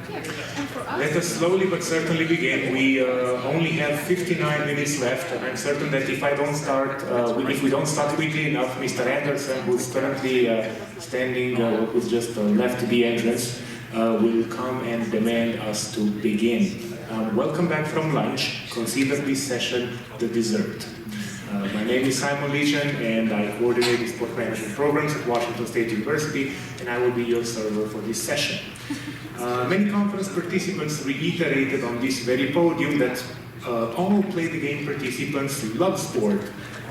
Let us slowly but certainly begin. We only have 59 minutes left, and I'm certain that if we don't start quickly enough, Mr. Anderson, who's currently standing, who's just left the entrance, will come and demand us to begin. Welcome back from lunch. Consider this session the dessert. My name is Licen, and I coordinate the sport management programs at Washington State University, and I will be your server for this session. Many conference participants reiterated on this very podium that all play the game participants love sport,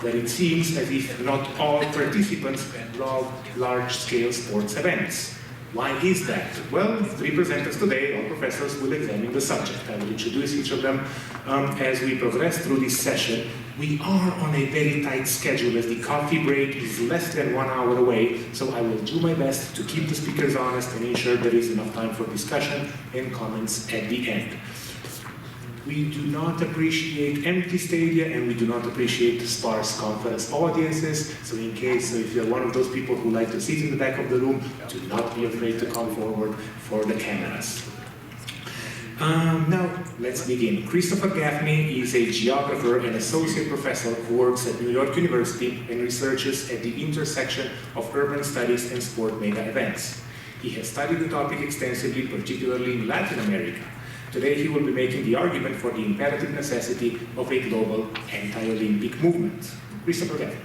that it seems as if not all participants love large-scale sports events. Why is that? Well, three presenters today, all professors, will examine the subject. I will introduce each of them as we progress through this session. We are on a very tight schedule as the coffee break is less than 1 hour away, so I will do my best to keep the speakers honest and ensure there is enough time for discussion and comments at the end. We do not appreciate empty stadia, and we do not appreciate sparse conference audiences. So if you're one of those people who like to sit in the back of the room, do not be afraid to come forward for the cameras. Now, let's begin. Christopher Gaffney is a geographer and associate professor who works at New York University and researches at the intersection of urban studies and sport mega events. He has studied the topic extensively, particularly in Latin America. Today he will be making the argument for the imperative necessity of a global anti-Olympic movement. Christopher Gaffney.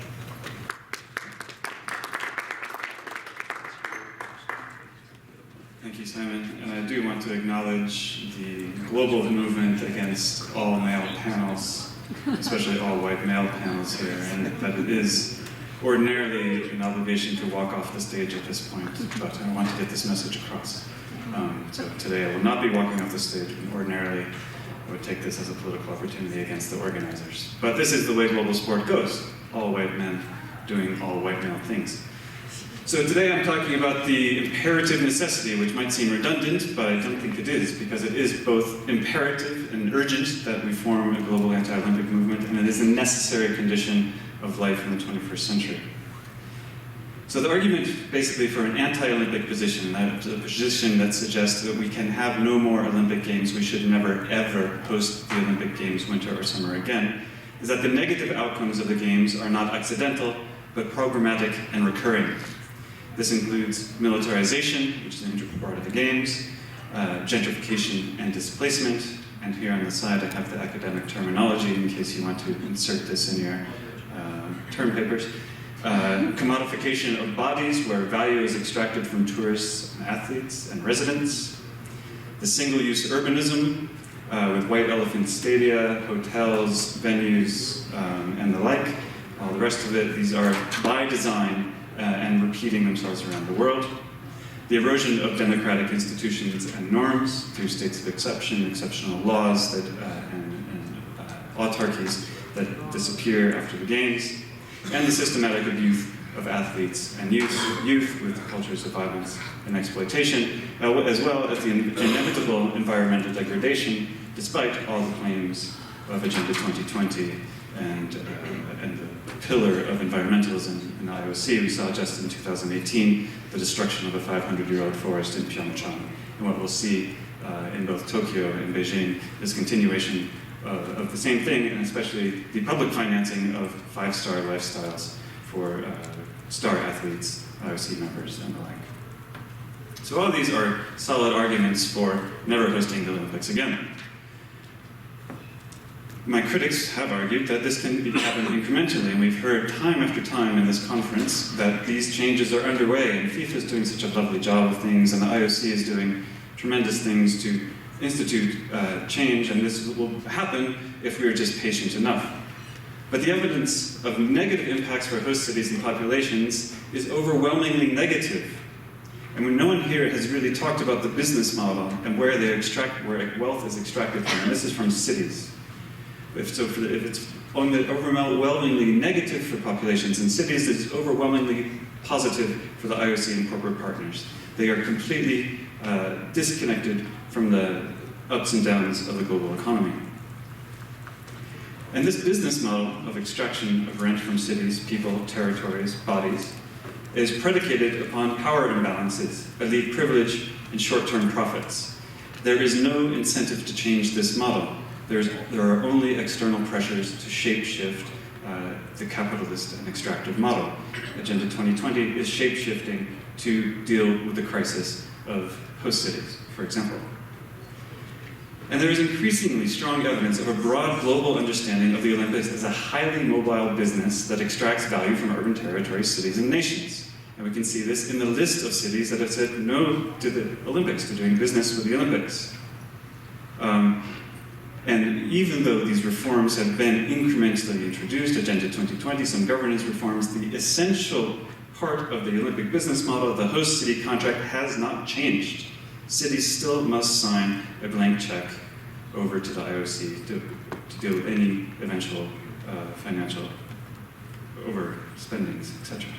Thank you, Simon. And I do want to acknowledge the global movement against all male panels, especially all white male panels here, and that it is ordinarily an obligation to walk off the stage at this point, but I want to get this message across. So today I will not be walking off the stage, and ordinarily I would take this as a political opportunity against the organizers. But this is the way global sport goes, all white men doing all white male things. So today I'm talking about the imperative necessity, which might seem redundant, but I don't think it is, because it is both imperative and urgent that we form a global anti-Olympic movement, and it is a necessary condition of life in the 21st century. So the argument basically for an anti-Olympic position, a position that suggests that we can have no more Olympic Games, we should never ever host the Olympic Games winter or summer again, is that the negative outcomes of the Games are not accidental, but programmatic and recurring. This includes militarization, which is an integral part of the Games, gentrification and displacement, and here on the side I have the academic terminology in case you want to insert this in your term papers. Commodification of bodies, where value is extracted from tourists and athletes and residents. The single-use urbanism, with white elephant stadia, hotels, venues, and the like. All the rest of it, these are by design and repeating themselves around the world. The erosion of democratic institutions and norms through states of exception, exceptional laws and autarchies that disappear after the Games. And the systematic abuse of athletes and youth with cultures of violence and exploitation, as well as the inevitable environmental degradation, despite all the claims of Agenda 2020 and the pillar of environmentalism in the IOC. We saw just in 2018 the destruction of a 500-year-old forest in Pyeongchang. And what we'll see in both Tokyo and Beijing is continuation of the same thing, and especially the public financing of five-star lifestyles for star athletes, IOC members, and the like. So all these are solid arguments for never hosting the Olympics again. My critics have argued that this can happen incrementally, and we've heard time after time in this conference that these changes are underway, and FIFA is doing such a lovely job of things, and the IOC is doing tremendous things to institute change, and this will happen if we're just patient enough. But the evidence of negative impacts for host cities and populations is overwhelmingly negative. And when no one here has really talked about the business model and where wealth is extracted from, and this is from cities. If it's overwhelmingly negative for populations in cities, it's overwhelmingly positive for the IOC and corporate partners. They are completely disconnected from the ups and downs of the global economy. And this business model of extraction of rent from cities, people, territories, bodies, is predicated upon power imbalances, elite privilege, and short-term profits. There is no incentive to change this model. There are only external pressures to shape-shift the capitalist and extractive model. Agenda 2020 is shape-shifting to deal with the crisis of host cities, for example. And there is increasingly strong evidence of a broad global understanding of the Olympics as a highly mobile business that extracts value from urban territories, cities, and nations. And we can see this in the list of cities that have said no to the Olympics, to doing business with the Olympics. And even though these reforms have been incrementally introduced, Agenda 2020, some governance reforms, the essential part of the Olympic business model, the host city contract, has not changed. Cities still must sign a blank check over to the IOC to deal with any eventual financial overspendings, etc.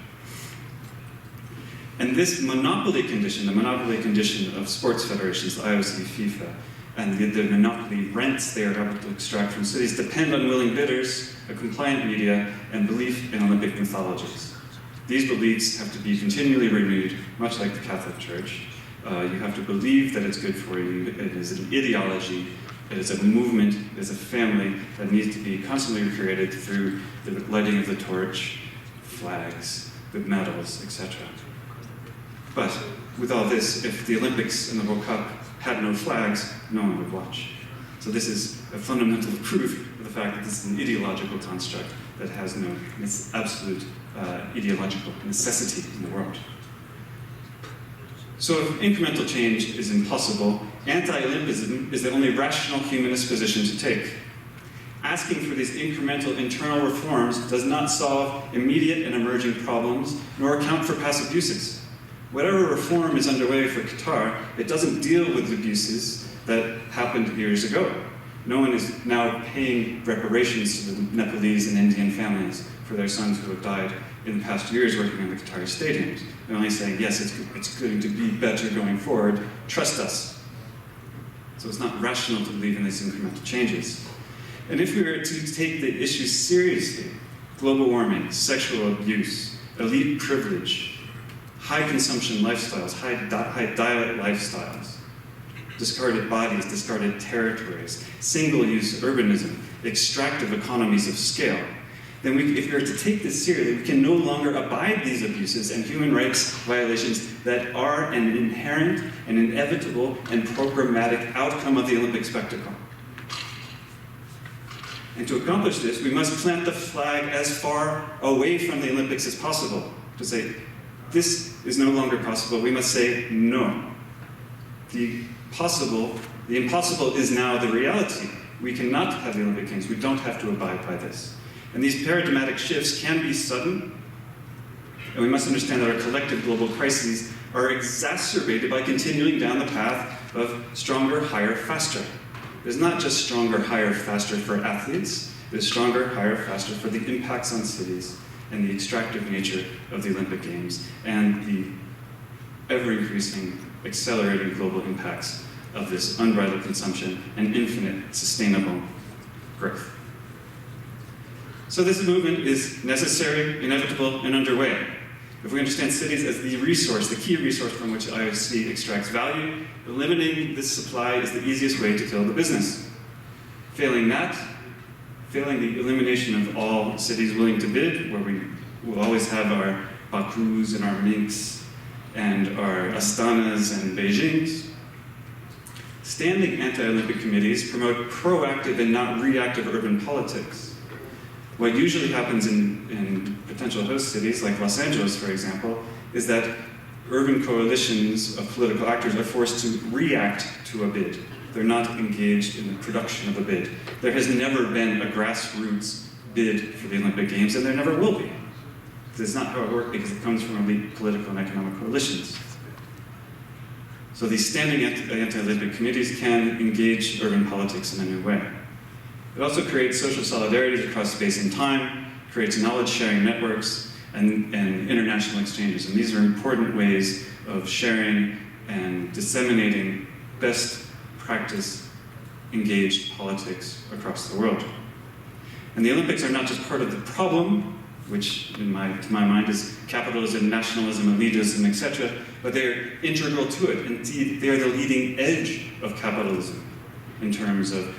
And this monopoly condition, the monopoly condition of sports federations, the IOC, FIFA, and the monopoly rents they are able to extract from cities depend on willing bidders, a compliant media, and belief in Olympic mythologies. These beliefs have to be continually renewed, much like the Catholic Church. You have to believe that it's good for you. It is an ideology. It is a movement. It is a family that needs to be constantly recreated through the lighting of the torch, flags, the medals, etc. But with all this, if the Olympics and the World Cup had no flags, no one would watch. So this is a fundamental proof of the fact that this is an ideological construct that has no absolute ideological necessity in the world. So if incremental change is impossible, anti-Olympism is the only rational humanist position to take. Asking for these incremental internal reforms does not solve immediate and emerging problems, nor account for past abuses. Whatever reform is underway for Qatar, it doesn't deal with abuses that happened years ago. No one is now paying reparations to the Nepalese and Indian families for their sons who have died in the past years working on the Qatari stadiums. They're only saying, yes, it's going to be better going forward, trust us. So it's not rational to believe in these incremental changes. And if we were to take the issue seriously, global warming, sexual abuse, elite privilege, high consumption lifestyles, high diet lifestyles, discarded bodies, discarded territories, single-use urbanism, extractive economies of scale, then if we were to take this seriously, we can no longer abide these abuses and human rights violations that are an inherent and inevitable and programmatic outcome of the Olympic spectacle. And to accomplish this, we must plant the flag as far away from the Olympics as possible. To say, this is no longer possible. We must say, no. The impossible is now the reality. We cannot have the Olympic Games. We don't have to abide by this. And these paradigmatic shifts can be sudden, and we must understand that our collective global crises are exacerbated by continuing down the path of stronger, higher, faster. There's not just stronger, higher, faster for athletes. There's stronger, higher, faster for the impacts on cities and the extractive nature of the Olympic Games and the ever-increasing, accelerating global impacts of this unbridled consumption and infinite sustainable growth. So this movement is necessary, inevitable, and underway. If we understand cities as the resource, the key resource from which IOC extracts value, eliminating this supply is the easiest way to kill the business. Failing that, failing the elimination of all cities willing to bid, where we will always have our Bakus and our Minks and our Astanas and Beijings, standing anti-Olympic committees promote proactive and not reactive urban politics. What usually happens in potential host cities, like Los Angeles, for example, is that urban coalitions of political actors are forced to react to a bid. They're not engaged in the production of a bid. There has never been a grassroots bid for the Olympic Games, and there never will be. This is not how it works, because it comes from elite political and economic coalitions. So these standing anti-Olympic committees can engage urban politics in a new way. It also creates social solidarities across space and time, creates knowledge-sharing networks, and international exchanges. And these are important ways of sharing and disseminating best practice engaged politics across the world. And the Olympics are not just part of the problem, which to my mind is capitalism, nationalism, elitism, etc., but they're integral to it. Indeed, they're the leading edge of capitalism in terms of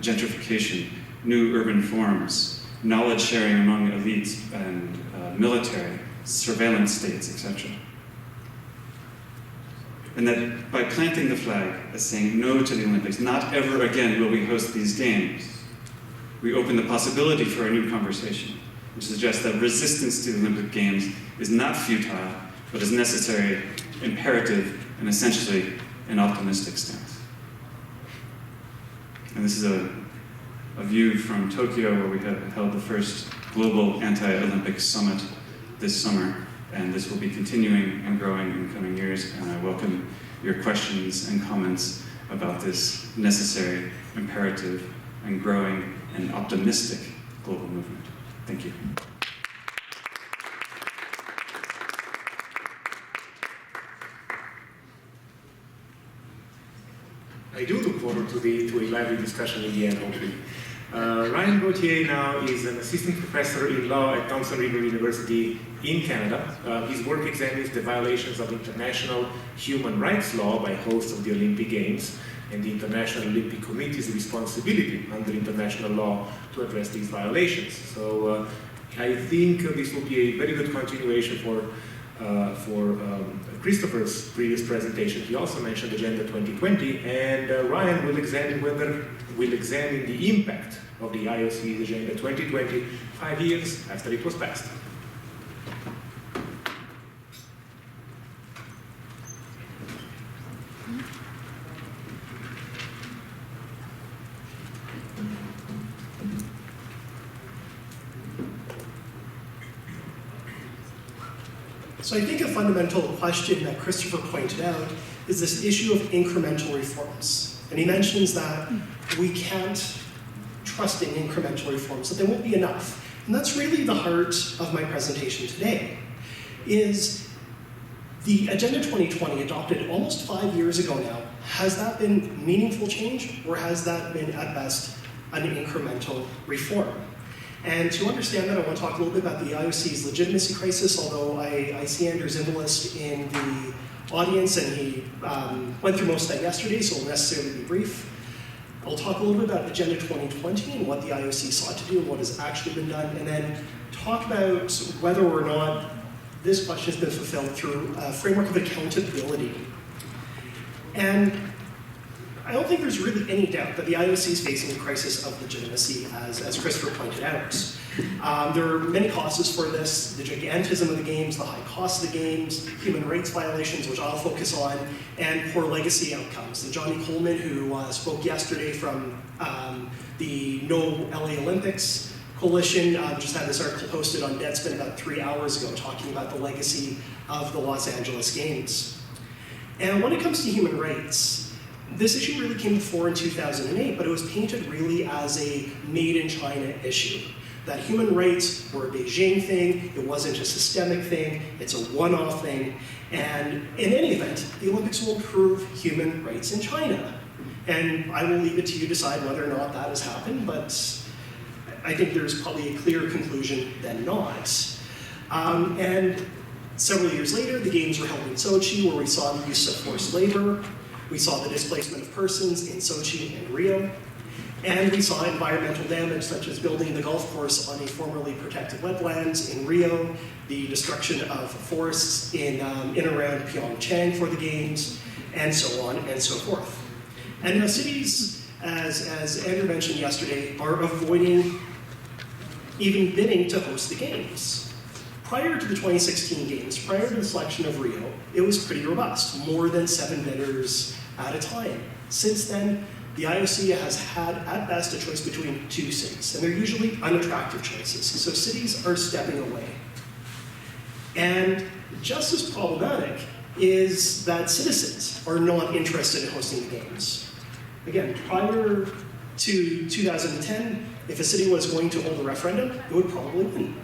gentrification, new urban forms, knowledge sharing among elites and military, surveillance states, etc. And that by planting the flag as saying no to the Olympics, not ever again will we host these games, we open the possibility for a new conversation, which suggests that resistance to the Olympic Games is not futile, but is necessary, imperative, and essentially an optimistic stance. And this is a view from Tokyo, where we held the first global anti-Olympic summit this summer, and this will be continuing and growing in coming years, and I welcome your questions and comments about this necessary, imperative, and growing and optimistic global movement. Thank you. I do look forward to a lively discussion in the end, hopefully. Ryan Gauthier now is an assistant professor in law at Thompson River University in Canada. His work examines the violations of international human rights law by hosts of the Olympic Games and the International Olympic Committee's responsibility under international law to address these violations. So I think this will be a very good continuation for Christopher's previous presentation. He also mentioned Agenda 2020, and Ryan will examine the impact of the IOC's Agenda 2020 5 years after it was passed. So I think a fundamental question that Christopher pointed out is this issue of incremental reforms. And he mentions that we can't trust in incremental reforms, that they won't be enough. And that's really the heart of my presentation today, is the Agenda 2020 adopted almost 5 years ago now. Has that been meaningful change, or has that been at best an incremental reform? And to understand that, I want to talk a little bit about the IOC's legitimacy crisis, although I see Andrew Zimbalist in the audience, and he went through most of that yesterday, so we'll necessarily be brief. I'll talk a little bit about Agenda 2020 and what the IOC sought to do and what has actually been done, and then talk about whether or not this question has been fulfilled through a framework of accountability. And I don't think there's really any doubt that the IOC is facing a crisis of legitimacy, as Christopher pointed out. There are many causes for this: the gigantism of the games, the high cost of the games, human rights violations, which I'll focus on, and poor legacy outcomes. And Johnny Coleman, who spoke yesterday from the No LA Olympics Coalition, just had this article posted on Deadspin about 3 hours ago talking about the legacy of the Los Angeles Games. And when it comes to human rights, this issue really came to the fore in 2008, but it was painted really as a made-in-China issue. That human rights were a Beijing thing, it wasn't a systemic thing, it's a one-off thing, and in any event, the Olympics will improve human rights in China. And I will leave it to you to decide whether or not that has happened, but I think there's probably a clearer conclusion than not. And several years later, the Games were held in Sochi, where we saw the use of forced labor. We saw the displacement of persons in Sochi and Rio, and we saw environmental damage, such as building the golf course on a formerly protected wetlands in Rio, the destruction of forests in and around Pyeongchang for the Games, and so on and so forth. And now cities, as Andrew mentioned yesterday, are avoiding even bidding to host the Games. Prior to the 2016 Games, prior to the selection of Rio, it was pretty robust, more than 7 bidders at a time. Since then, the IOC has had, at best, a choice between 2 cities, and they're usually unattractive choices, so cities are stepping away. And just as problematic is that citizens are not interested in hosting the Games. Again, prior to 2010, if a city was going to hold a referendum, it would probably win.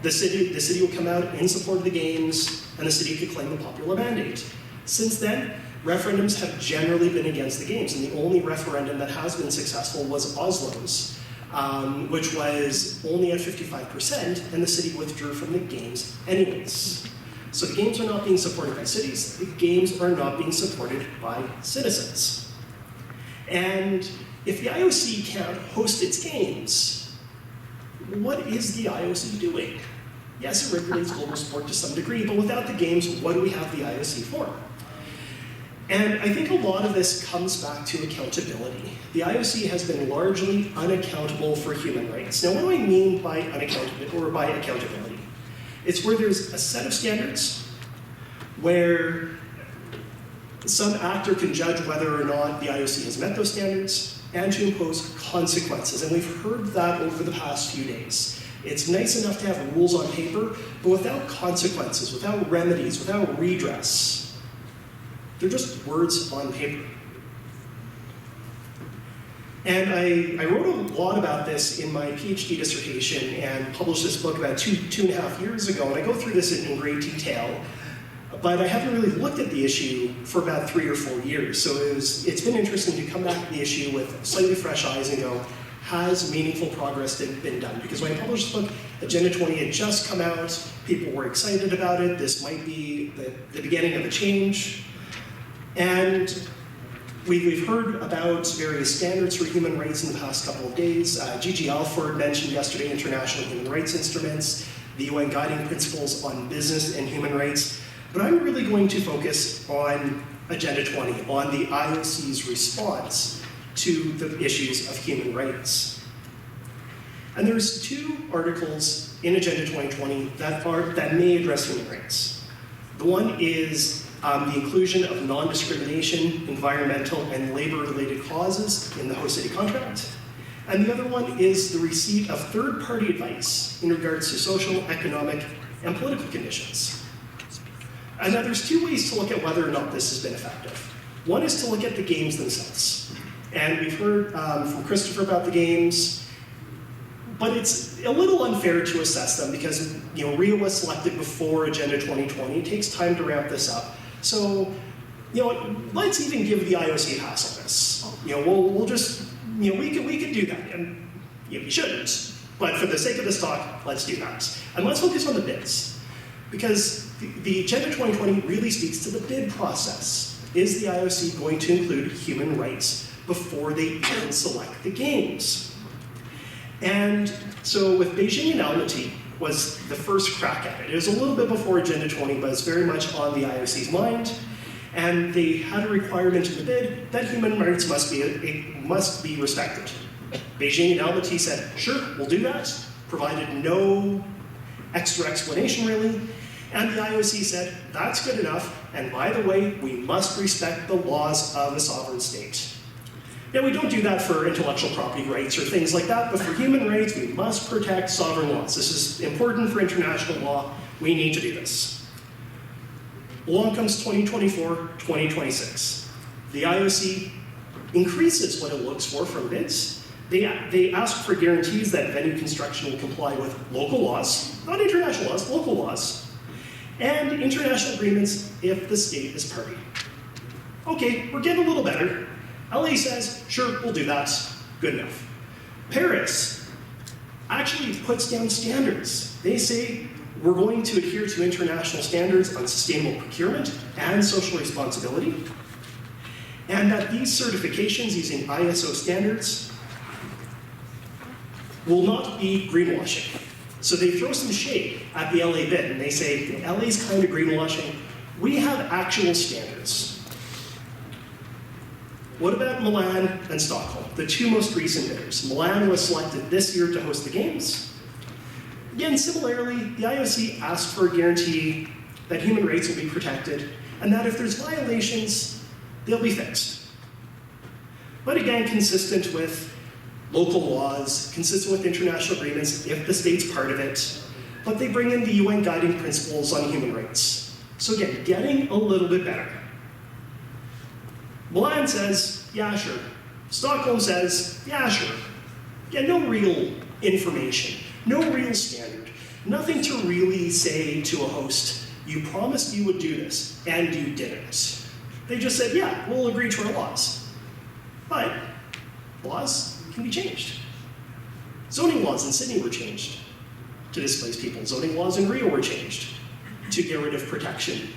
The city would come out in support of the Games, and the city could claim the popular mandate. Since then, referendums have generally been against the Games, and the only referendum that has been successful was Oslo's which was only at 55%, and the city withdrew from the games anyways. So the games are not being supported by cities, the games are not being supported by citizens. And if the IOC can't host its games, what is the IOC doing? Yes, it regulates global sport to some degree, but without the games, what do we have the IOC for? And I think a lot of this comes back to accountability. The IOC has been largely unaccountable for human rights. Now, what do I mean by unaccountability or by accountability? It's where there's a set of standards where some actor can judge whether or not the IOC has met those standards and to impose consequences. And we've heard that over the past few days. It's nice enough to have rules on paper, but without consequences, without remedies, without redress. They're just words on paper. And I wrote a lot about this in my PhD dissertation and published this book about two and a half years ago, and I go through this in great detail, but I haven't really looked at the issue for about 3 or 4 years. So it's been interesting to come back to the issue with slightly fresh eyes and go, has meaningful progress been done? Because when I published the book, Agenda 20 had just come out, people were excited about it, this might be the beginning of a change. And we've heard about various standards for human rights in the past couple of days. Gigi Alford mentioned yesterday international human rights instruments, the UN guiding principles on business and human rights. But I'm really going to focus on Agenda 20, on the IOC's response to the issues of human rights. And there's 2 articles in Agenda 2020 that may address human rights. The one is the inclusion of non-discrimination, environmental, and labor-related clauses in the host city contract. And the other one is the receipt of third-party advice in regards to social, economic, and political conditions. And now there's 2 ways to look at whether or not this has been effective. One is to look at the games themselves. And we've heard from Christopher about the games, but it's a little unfair to assess them because Rio was selected before Agenda 2020. It takes time to ramp this up. So, let's even give the IOC a pass on this. We'll just, we could do that, and we shouldn't. But for the sake of this talk, let's do that. And let's focus on the bids. Because the Agenda 2020 really speaks to the bid process. Is the IOC going to include human rights before they even select the games? And so with Beijing and Almaty was the first crack at it. It was a little bit before Agenda 20, but it's very much on the IOC's mind. And they had a requirement in the bid that human rights must be respected. Beijing and Almaty said, sure, we'll do that, provided no extra explanation really. And the IOC said, that's good enough, and by the way, we must respect the laws of a sovereign state. Now, we don't do that for intellectual property rights or things like that, but for human rights, we must protect sovereign laws. This is important for international law. We need to do this. Along comes 2024, 2026. The IOC increases what it looks for from bids. They ask for guarantees that venue construction will comply with local laws, not international laws, local laws, and international agreements if the state is party. Okay, we're getting a little better. LA says, sure, we'll do that. Good enough. Paris actually puts down standards. They say, we're going to adhere to international standards on sustainable procurement and social responsibility, and that these certifications using ISO standards will not be greenwashing. So they throw some shade at the LA bid, and they say, LA's kind of greenwashing. We have actual standards. What about Milan and Stockholm, the 2 most recent bidders? Milan was selected this year to host the games. Again, similarly, the IOC asked for a guarantee that human rights will be protected, and that if there's violations, they'll be fixed. But again, consistent with local laws, consistent with international agreements, if the state's part of it, but they bring in the UN guiding principles on human rights. So again, getting a little bit better. Milan says, yeah, sure. Stockholm says, yeah, sure. Yeah, no real information, no real standard, nothing to really say to a host, you promised you would do this, and you didn't. They just said, yeah, we'll agree to our laws. But laws can be changed. Zoning laws in Sydney were changed to displace people. Zoning laws in Rio were changed to get rid of protection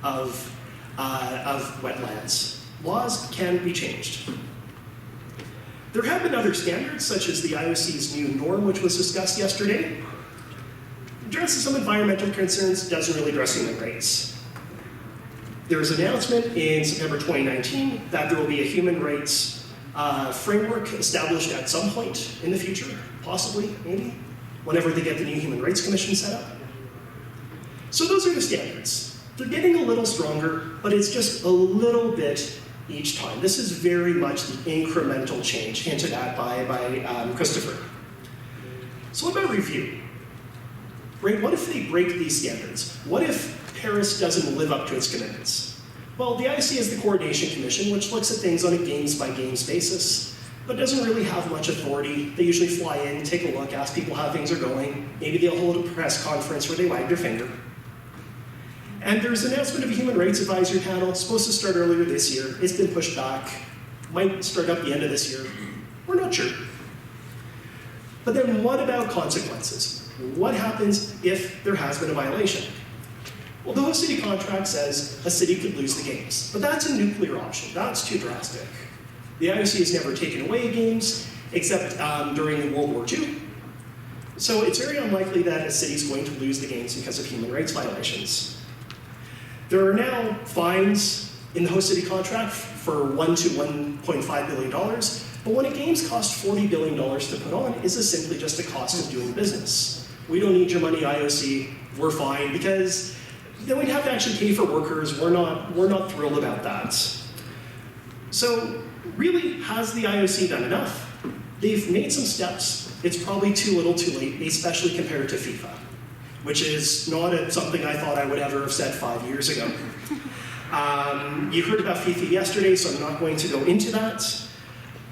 of wetlands. Laws can be changed. There have been other standards, such as the IOC's new norm, which was discussed yesterday. Addresses some environmental concerns, doesn't really address human rights. There was an announcement in September 2019 that there will be a human rights framework established at some point in the future, possibly, maybe, whenever they get the new Human Rights Commission set up. So those are the standards. They're getting a little stronger, but it's just a little bit each time. This is very much the incremental change hinted at by Christopher. So what about review? Right, what if they break these standards? What if Paris doesn't live up to its commitments? Well, the IOC is the Coordination Commission, which looks at things on a games-by-games basis, but doesn't really have much authority. They usually fly in, take a look, ask people how things are going. Maybe they'll hold a press conference where they wag their finger. And there's an announcement of a Human Rights Advisory Panel, supposed to start earlier this year. It's been pushed back, might start up the end of this year. We're not sure. But then what about consequences? What happens if there has been a violation? Well, the host city contract says a city could lose the games, but that's a nuclear option. That's too drastic. The IOC has never taken away games, except during World War II. So it's very unlikely that a city is going to lose the games because of human rights violations. There are now fines in the host city contract for $1 to $1.5 billion, but when a games cost $40 billion to put on, is this simply just the cost of doing business? We don't need your money, IOC, we're fine, because then we'd have to actually pay for workers. We're not thrilled about that. So really, has the IOC done enough? They've made some steps. It's probably too little too late, especially compared to FIFA, which is not something I thought I would ever have said 5 years ago. You heard about FIFA yesterday, so I'm not going to go into that.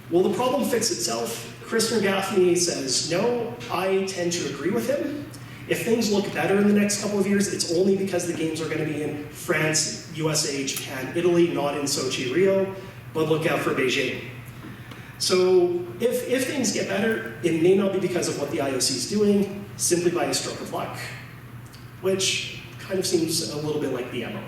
Will the problem fix itself? Christopher Gaffney says, no, I tend to agree with him. If things look better in the next couple of years, it's only because the games are going to be in France, USA, Japan, Italy, not in Sochi, Rio, but look out for Beijing. So if things get better, it may not be because of what the IOC is doing, simply by a stroke of luck, which kind of seems a little bit like the MO.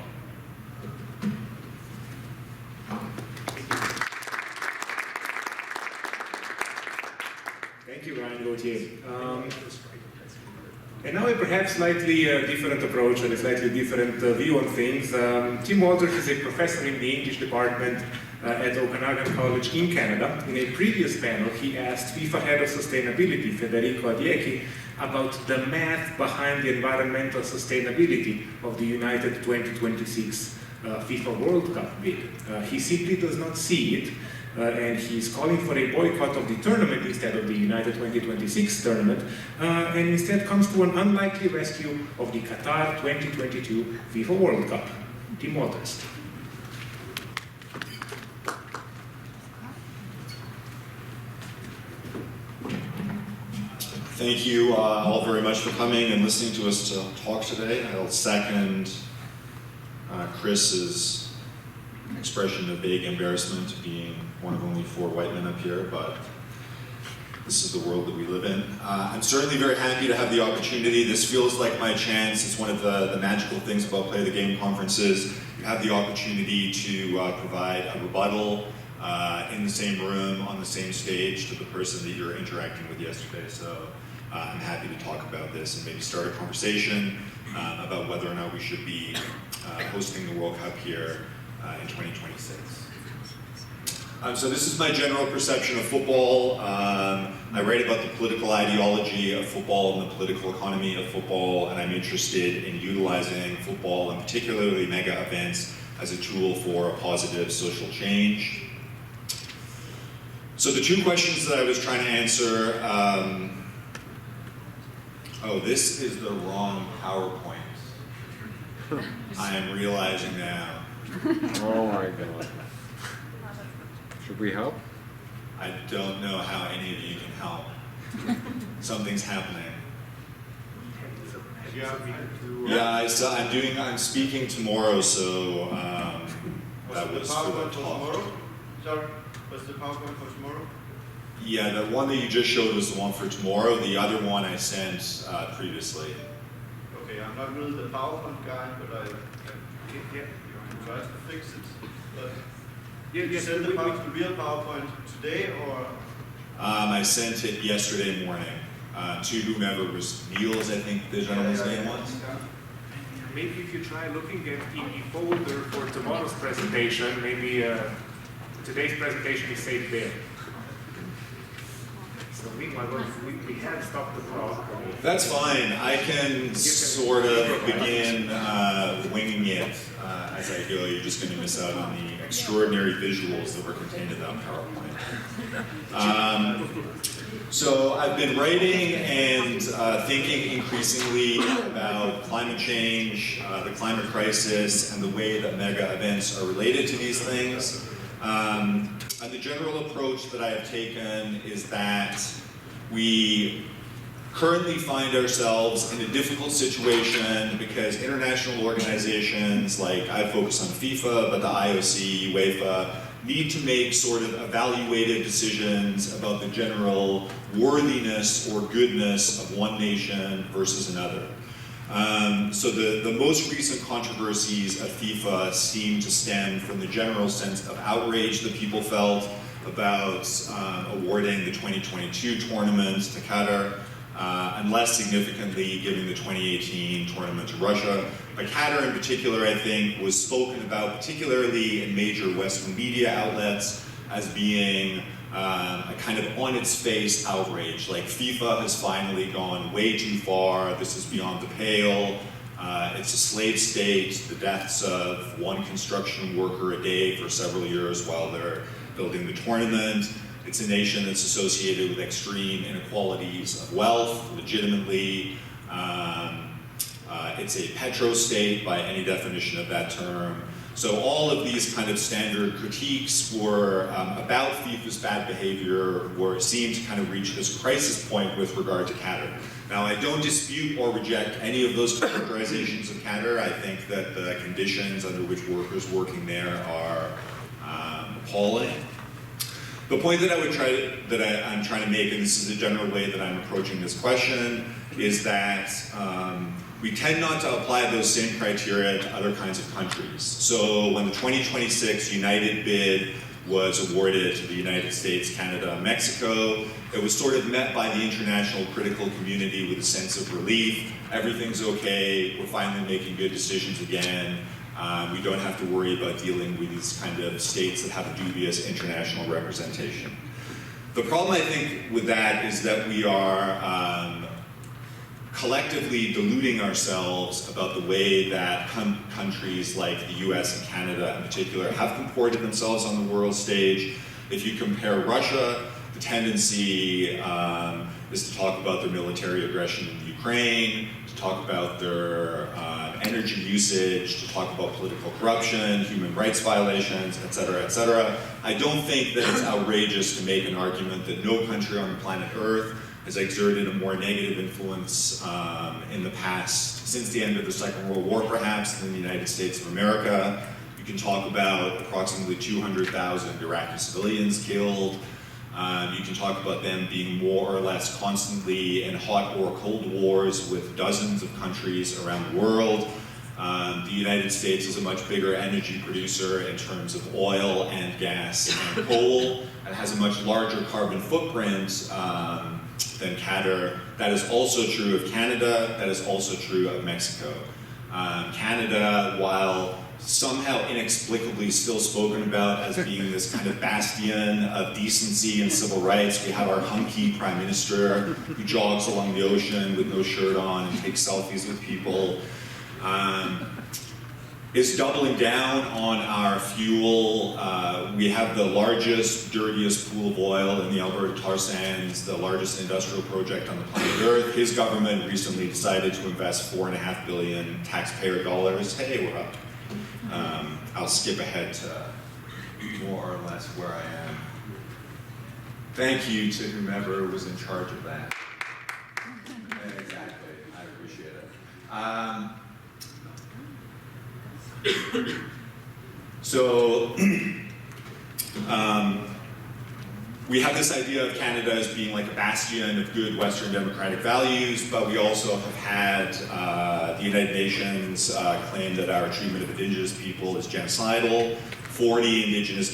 Thank you, Ryan Gauthier. And now a perhaps slightly different approach and a slightly different view on things. Tim Walters is a professor in the English department at Okanagan College in Canada. In a previous panel, he asked FIFA head of sustainability, Federico Adiecki, about the math behind the environmental sustainability of the United 2026 FIFA World Cup bid. He simply does not see it. And he's calling for a boycott of the tournament instead of the United 2026 tournament, and instead comes to an unlikely rescue of the Qatar 2022 FIFA World Cup. Tim Walters. Thank you all very much for coming and listening to us talk today. I'll second Chris's expression of vague embarrassment, being one of only 4 white men up here, but this is the world that we live in. I'm certainly very happy to have the opportunity. This feels like my chance. It's one of the magical things about Play the Game conferences. You have the opportunity to provide a rebuttal in the same room, on the same stage, to the person that you're interacting with yesterday. So I'm happy to talk about this and maybe start a conversation about whether or not we should be hosting the World Cup here in 2026. So this is my general perception of football. I write about the political ideology of football and the political economy of football, and I'm interested in utilizing football, and particularly mega events, as a tool for a positive social change. So the 2 questions that I was trying to answer, oh, this is the wrong PowerPoint. I am realizing now. Oh my God. Should we help? I don't know how any of you can help. Something's happening. Yeah, I'm speaking tomorrow, so that was for the talk. Sorry, what's the PowerPoint for tomorrow? Yeah, the one that you just showed was the one for tomorrow. The other one I sent previously. Okay, I'm not really the PowerPoint guy, but I try to fix it. But you sent the real PowerPoint today, or? I sent it yesterday morning to whomever was Niels, I think the gentleman's name was. Maybe if you try looking at the folder for tomorrow's presentation, maybe today's presentation is saved there. So meanwhile, we have stopped the clock. That's fine. I can sort of begin winging it as I go. You're just going to miss out on the extraordinary visuals that were contained in that PowerPoint. So I've been writing and thinking increasingly about climate change, the climate crisis, and the way that mega events are related to these things. And the general approach that I have taken is that we currently find ourselves in a difficult situation because international organizations like, I focus on FIFA, but the IOC, UEFA, need to make sort of evaluated decisions about the general worthiness or goodness of one nation versus another. So the most recent controversies at FIFA seem to stem from the general sense of outrage that people felt about awarding the 2022 tournament to Qatar, and less significantly giving the 2018 tournament to Russia. But Qatar in particular, I think, was spoken about, particularly in major Western media outlets, as being a kind of on its face outrage. Like, FIFA has finally gone way too far, this is beyond the pale, it's a slave state, the deaths of one construction worker a day for several years while they're building the tournament. It's a nation that's associated with extreme inequalities of wealth, legitimately. It's a petro-state by any definition of that term. So all of these kind of standard critiques were about FIFA's bad behavior seemed to kind of reach this crisis point with regard to Qatar. Now, I don't dispute or reject any of those characterizations of Qatar. I think that the conditions under which workers working there are appalling. The point that I'm trying to make, and this is the general way that I'm approaching this question, is that we tend not to apply those same criteria to other kinds of countries. So when the 2026 United bid was awarded to the United States, Canada, and Mexico, it was sort of met by the international critical community with a sense of relief. Everything's okay, we're finally making good decisions again. We don't have to worry about dealing with these kind of states that have a dubious international representation. The problem, I think, with that is that we are collectively deluding ourselves about the way that countries like the US and Canada in particular have comported themselves on the world stage. If you compare Russia, the tendency is to talk about their military aggression in the Ukraine, to talk about their energy usage, to talk about political corruption, human rights violations, et cetera, et cetera. I don't think that it's outrageous to make an argument that no country on the planet Earth has exerted a more negative influence in the past, since the end of the Second World War perhaps, than the United States of America. You can talk about approximately 200,000 Iraqi civilians killed. You can talk about them being more or less constantly in hot or cold wars with dozens of countries around the world. The United States is a much bigger energy producer in terms of oil and gas and coal, and has a much larger carbon footprint than Qatar. That is also true of Canada, that is also true of Mexico. Canada, while somehow inexplicably still spoken about as being this kind of bastion of decency and civil rights. We have our hunky prime minister who jogs along the ocean with no shirt on and takes selfies with people. Is doubling down on our fuel. We have the largest, dirtiest pool of oil in the Alberta tar sands, the largest industrial project on the planet Earth. His government recently decided to invest $4.5 billion taxpayer dollars. Hey, we're up. I'll skip ahead to more or less where I am. Thank you to whomever was in charge of that. Exactly, I appreciate it. we have this idea of Canada as being like a bastion of good Western democratic values, but we also have had the United Nations claim that our treatment of Indigenous people is genocidal. 80 Indigenous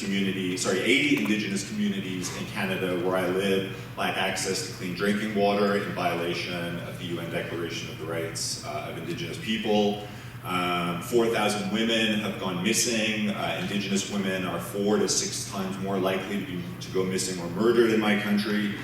communities in Canada where I live lack access to clean drinking water in violation of the UN Declaration of the Rights of Indigenous People. 4,000 women have gone missing. Indigenous women are 4 to 6 times more likely to go missing or murdered in my country.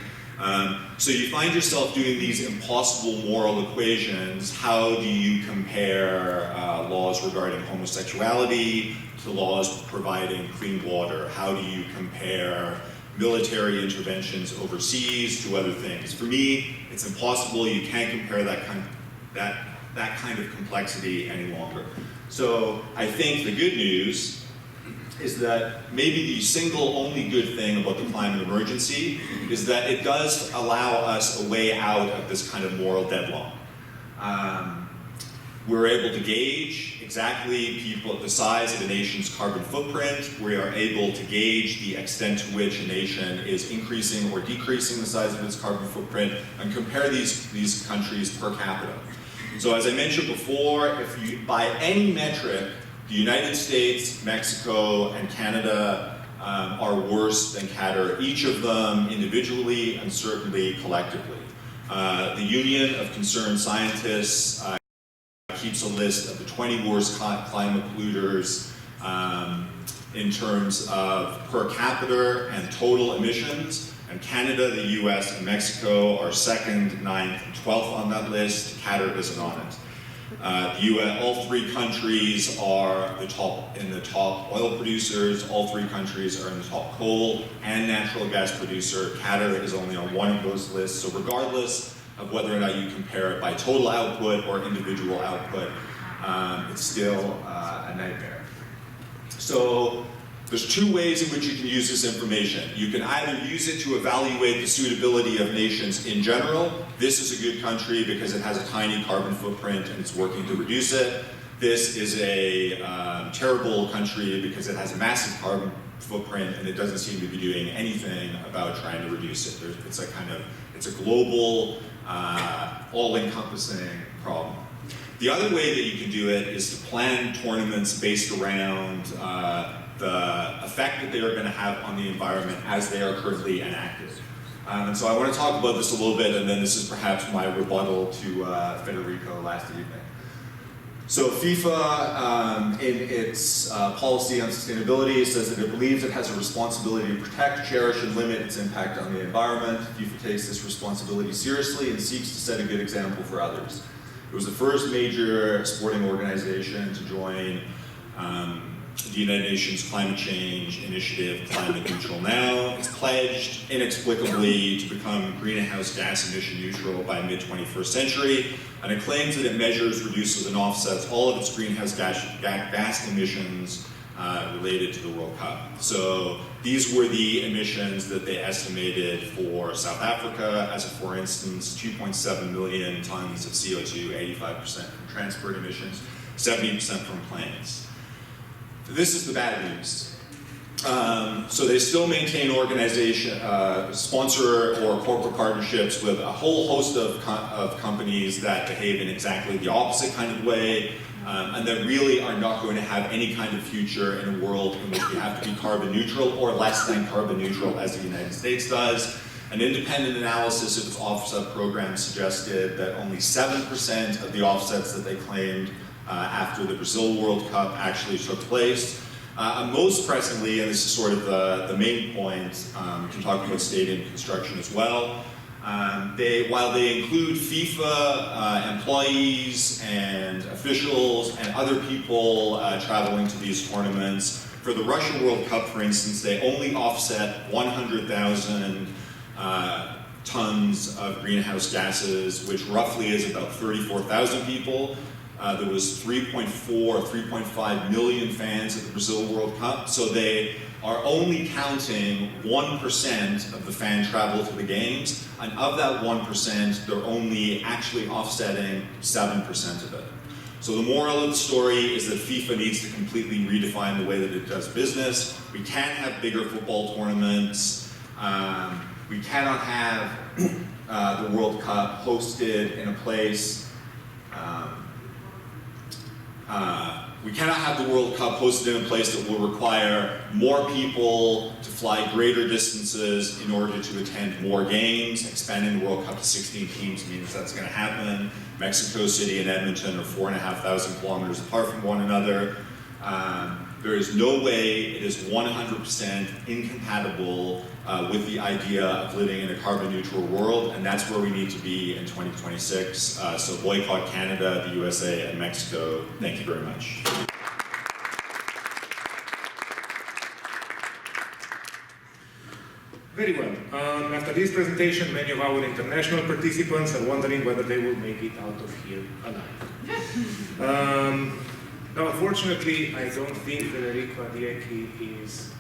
So you find yourself doing these impossible moral equations. How do you compare laws regarding homosexuality to laws providing clean water? How do you compare military interventions overseas to other things? For me, it's impossible. You can't compare that kind of complexity any longer. So I think the good news is that maybe the single only good thing about the climate emergency is that it does allow us a way out of this kind of moral deadlock. We're able to gauge exactly the size of a nation's carbon footprint. We are able to gauge the extent to which a nation is increasing or decreasing the size of its carbon footprint and compare these countries per capita. So as I mentioned before, if you, by any metric, the United States, Mexico, and Canada are worse than Qatar, each of them individually and certainly collectively. The Union of Concerned Scientists keeps a list of the 20 worst climate polluters in terms of per capita and total emissions. And Canada, the US, and Mexico are 2nd, 9th, and 12th on that list. Qatar isn't on it. All 3 countries are in the top oil producers. All 3 countries are in the top coal and natural gas producer. Qatar is only on one of those lists. So regardless of whether or not you compare it by total output or individual output, it's still a nightmare. So there's 2 ways in which you can use this information. You can either use it to evaluate the suitability of nations in general. This is a good country because it has a tiny carbon footprint and it's working to reduce it. This is a terrible country because it has a massive carbon footprint and it doesn't seem to be doing anything about trying to reduce it. It's a global, all-encompassing problem. The other way that you can do it is to plan tournaments based around the effect that they are going to have on the environment as they are currently enacted. And so I want to talk about this a little bit, and then this is perhaps my rebuttal to Federico last evening. So FIFA, in its policy on sustainability, says that it believes it has a responsibility to protect, cherish, and limit its impact on the environment. FIFA takes this responsibility seriously and seeks to set a good example for others. It was the first major sporting organization to join the United Nations Climate Change Initiative, Climate Neutral Now. It's pledged inexplicably to become greenhouse gas emission neutral by mid-21st century, and it claims that it measures, reduces, and offsets all of its greenhouse gas emissions related to the World Cup. So these were the emissions that they estimated for South Africa, as for instance, 2.7 million tons of CO2, 85% from transport emissions, 70% from planes. This is the bad news. So they still maintain organization, sponsor or corporate partnerships with a whole host of companies that behave in exactly the opposite kind of way, and that really are not going to have any kind of future in a world in which we have to be carbon neutral or less than carbon neutral as the United States does. An independent analysis of its offset program suggested that only 7% of the offsets that they claimed after the Brazil World Cup actually took place. Most pressingly, and this is sort of the main point, we can talk about stadium construction as well. While they include FIFA employees and officials and other people traveling to these tournaments, for the Russia World Cup, for instance, they only offset 100,000 tons of greenhouse gases, which roughly is about 34,000 people. There was 3.5 million fans at the Brazil World Cup, so they are only counting 1% of the fan travel to the games, and of that 1%, they're only actually offsetting 7% of it. So the moral of the story is that FIFA needs to completely redefine the way that it does business. We can't have bigger football tournaments We cannot have the World Cup hosted in a place. We cannot have the World Cup hosted in a place that will require more people to fly greater distances in order to attend more games. Expanding the World Cup to 16 teams means that's going to happen. Mexico City and Edmonton are 4,500 kilometers apart from one another. There is no way it is 100% incompatible with the idea of living in a carbon neutral world, and that's where we need to be in 2026. So boycott Canada, the USA, and Mexico. Thank you very much. Very well. After this presentation, many of our international participants are wondering whether they will make it out of here alive. Now, unfortunately, I don't think Federico Adiecki is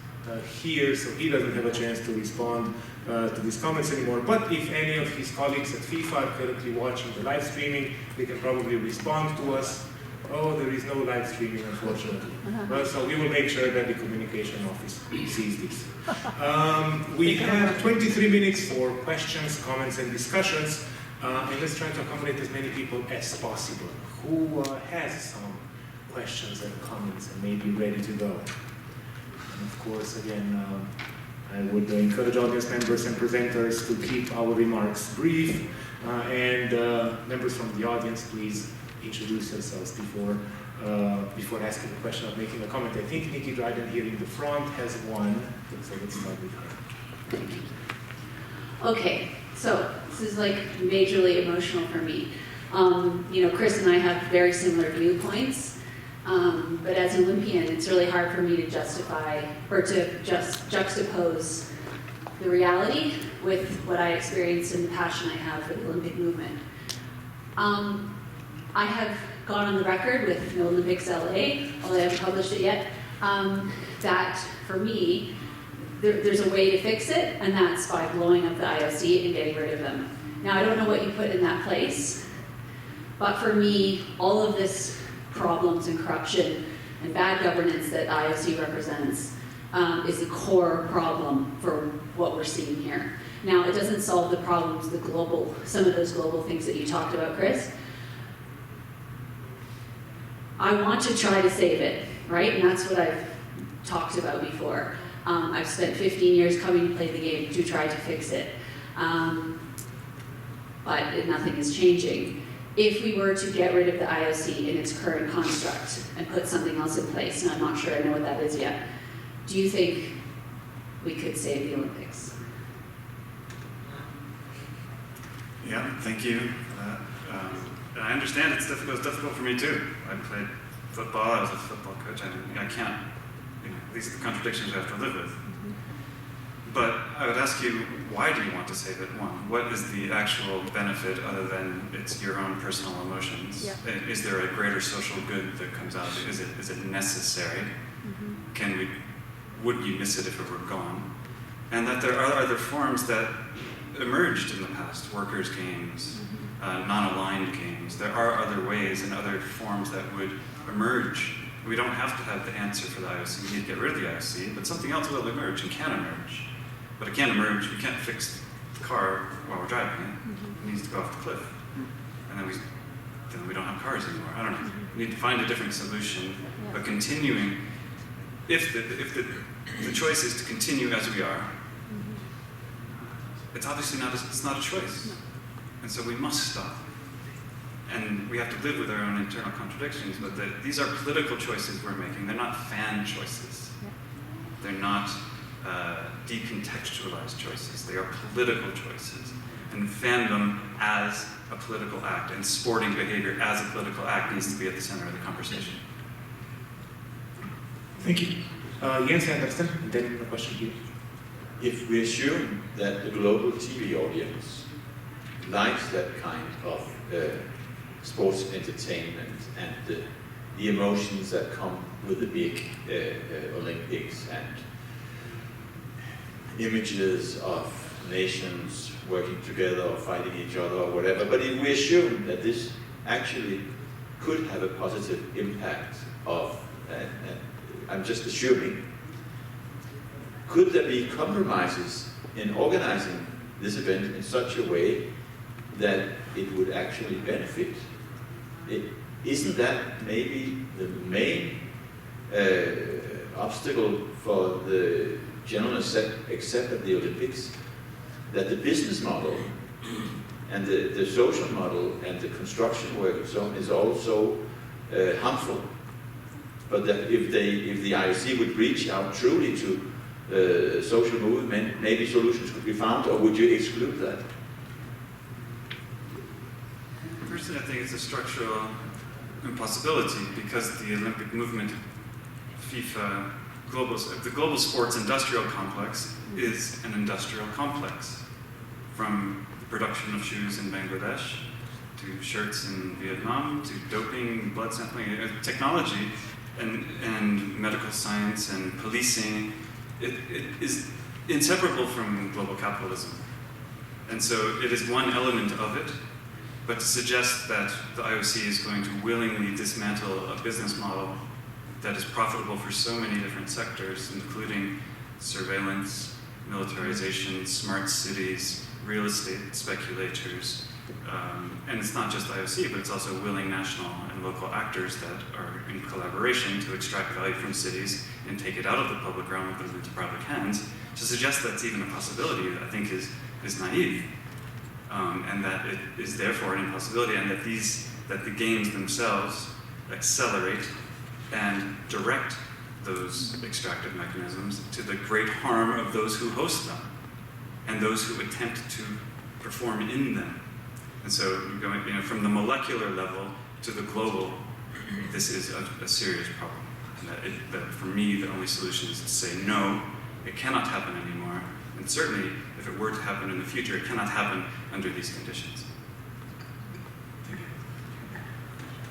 here, so he doesn't have a chance to respond to these comments anymore. But if any of his colleagues at FIFA are currently watching the live streaming, they can probably respond to us. Oh, there is no live streaming, unfortunately. Well, so we will make sure that the communication office sees this. We have 23 minutes for questions, comments, and discussions. And let's try to accommodate as many people as possible. Who has some questions and comments and may be ready to go? And of course, again, I would encourage audience members and presenters to keep our remarks brief. And members from the audience, please introduce yourselves before asking a question or making a comment. I think Nikki Dryden here in the front has one, so let's start with her. Okay, so this is like majorly emotional for me. You know, Chris and I have very similar viewpoints. But as an Olympian, it's really hard for me to justify or to just juxtapose the reality with what I experienced and the passion I have for the Olympic movement. I have gone on the record with No Olympics LA, although I haven't published it yet, that for me, there's a way to fix it, and that's by blowing up the IOC and getting rid of them. Now, I don't know what you put in that place, but for me, all of this problems and corruption and bad governance that IOC represents is the core problem for what we're seeing here. Now, it doesn't solve the problems, some of those global things that you talked about, Chris. I want to try to save it, right? And that's what I've talked about before. I've spent 15 years coming to play the game to try to fix it. But nothing is changing. If we were to get rid of the IOC in its current construct and put something else in place, and I'm not sure I know what that is yet, do you think we could save the Olympics? Yeah, thank you for that. I understand it's difficult. It's difficult for me too. I played football. I was a football coach. I can't. These are the contradictions we have to live with. But I would ask you, why do you want to save it? One, what is the actual benefit other than it's your own personal emotions? Yeah. Is there a greater social good that comes out of it? Is it necessary? Mm-hmm. Would you miss it if it were gone? And that there are other forms that emerged in the past, workers' games, non-aligned games. There are other ways and other forms that would emerge. We don't have to have the answer for the IOC. We need to get rid of the IOC, but something else will emerge and can emerge. But it can't emerge. We can't fix the car while we're driving it. It needs to go off the cliff. And then we don't have cars anymore. I don't know. We need to find a different solution. But continuing, if the choice is to continue as we are, it's obviously not a choice. And so we must stop. And we have to live with our own internal contradictions, but these are political choices we're making. They're not fan choices. They're not decontextualized choices. They are political choices. And fandom as a political act and sporting behavior as a political act needs to be at the center of the conversation. Thank you. Jens Andersen, and then a question here. If we assume that the global TV audience likes that kind of sports entertainment and the emotions that come with the big Olympics and images of nations working together or fighting each other or whatever, but if we assume that this actually could have a positive impact of, I'm just assuming, could there be compromises in organizing this event in such a way that it would actually benefit? Isn't that maybe the main obstacle for the general accept of the Olympics? That the business model and the social model and the construction work and so on is also harmful. But that if the IOC would reach out truly to social movement, maybe solutions could be found, or would you exclude that? Personally, I think it's a structural impossibility because the Olympic movement, FIFA, the global sports industrial complex is an industrial complex. From the production of shoes in Bangladesh, to shirts in Vietnam, to doping, blood sampling, technology, and medical science and policing, it is inseparable from global capitalism. And so it is one element of it, but to suggest that the IOC is going to willingly dismantle a business model that is profitable for so many different sectors, including surveillance, militarization, smart cities, real estate speculators, and it's not just the IOC, but it's also willing national and local actors that are in collaboration to extract value from cities and take it out of the public realm and put it into private hands. To suggest that's even a possibility, I think, is naive, and that it is therefore an impossibility, and that the games themselves accelerate and direct those extractive mechanisms to the great harm of those who host them and those who attempt to perform in them. And so, going from the molecular level to the global, this is a serious problem. And that for me, the only solution is to say no, it cannot happen anymore. And certainly, if it were to happen in the future, it cannot happen under these conditions.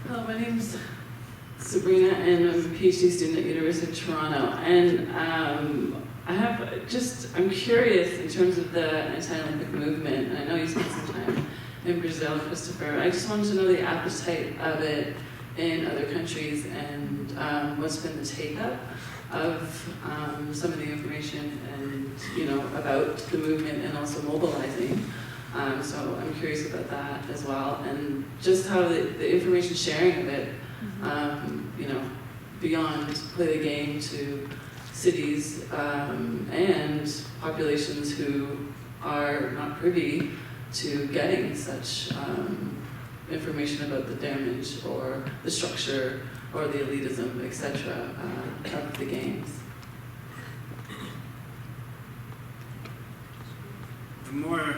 Hello, my name's Sabrina, and I'm a PhD student at University of Toronto. And I'm curious in terms of the anti-Olympic movement, and I know you spent some time in Brazil, Christopher. I just wanted to know the appetite of it in other countries and what's been the take-up of some of the information and, about the movement and also mobilizing. So I'm curious about that as well, and just how the information sharing of it, beyond play the game to cities and populations who are not privy to getting such information about the damage or the structure or the elitism, etc., of the games. The more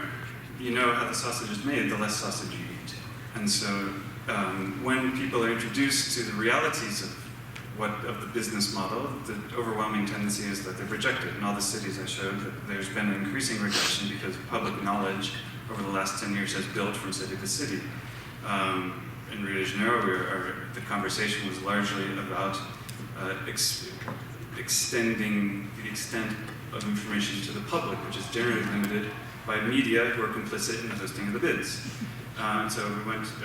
you know how the sausage is made, the less sausage you eat. And so when people are introduced to the realities of the business model, the overwhelming tendency is that they're rejected. In all the cities I showed, that there's been an increasing rejection because public knowledge over the last 10 years has built from city to city. In Rio de Janeiro, the conversation was largely about extending the extent of information to the public, which is generally limited by media who are complicit in the hosting of the bids. And so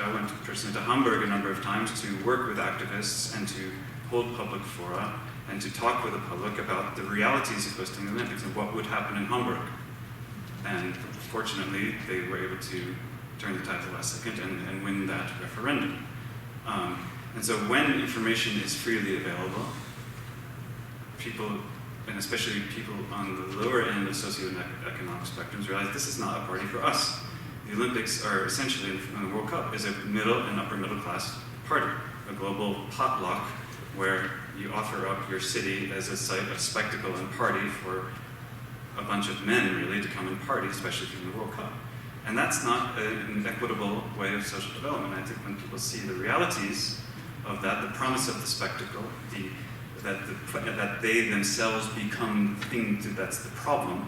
I went personally to Hamburg a number of times to work with activists and to hold public fora and to talk with the public about the realities of hosting the Olympics and what would happen in Hamburg. And fortunately, they were able to turn the tide at the last second and win that referendum. And so when information is freely available, people, and especially people on the lower end of socioeconomic spectrums, realize this is not a party for us. The Olympics are essentially, and the World Cup is a middle and upper middle class party, a global potluck where you offer up your city as a site of spectacle and party for a bunch of men really to come and party, especially during the World Cup. And that's not an equitable way of social development. I think when people see the realities of that, the promise of the spectacle, that they themselves become the thing that's the problem,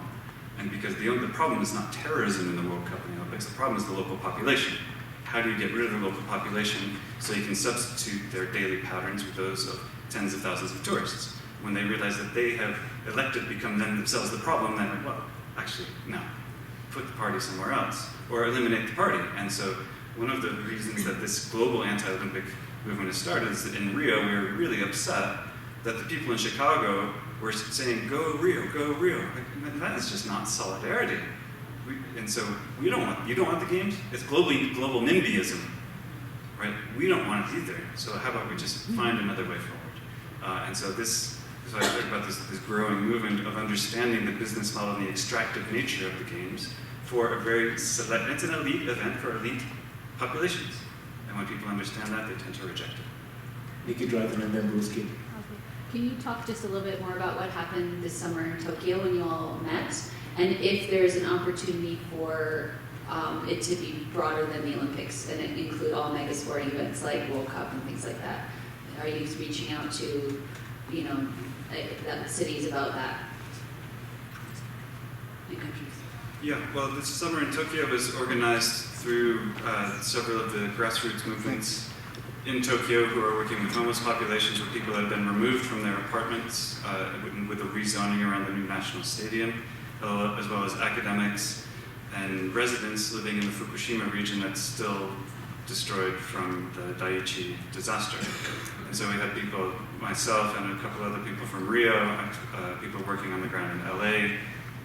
and because the problem is not terrorism in the World Cup and the Olympics, the problem is the local population. How do you get rid of the local population so you can substitute their daily patterns with those of tens of thousands of tourists? When they realize that they have elected become themselves the problem, then like, well, actually, no. Put the party somewhere else, or eliminate the party. And so one of the reasons that this global anti-Olympic movement has started is that in Rio we were really upset that the people in Chicago we're saying, go Rio, go Rio. Like, that is just not solidarity. And so you don't want the games? It's global NIMBYism, right? We don't want it either. So how about we just find another way forward? And so I talk about this growing movement of understanding the business model and the extractive nature of the games for a very select, it's an elite event for elite populations. And when people understand that, they tend to reject it. Nikki Dryden and then Bruce King. Can you talk just a little bit more about what happened this summer in Tokyo when you all met? And if there's an opportunity for it to be broader than the Olympics and include all mega sporting events like World Cup and things like that? Are you reaching out to, cities about that? And countries? Yeah, well, this summer in Tokyo was organized through several of the grassroots movements in Tokyo who are working with homeless populations, with people that have been removed from their apartments with the rezoning around the new national stadium, as well as academics and residents living in the Fukushima region that's still destroyed from the Daiichi disaster. And so we had people, myself and a couple other people from Rio, people working on the ground in LA,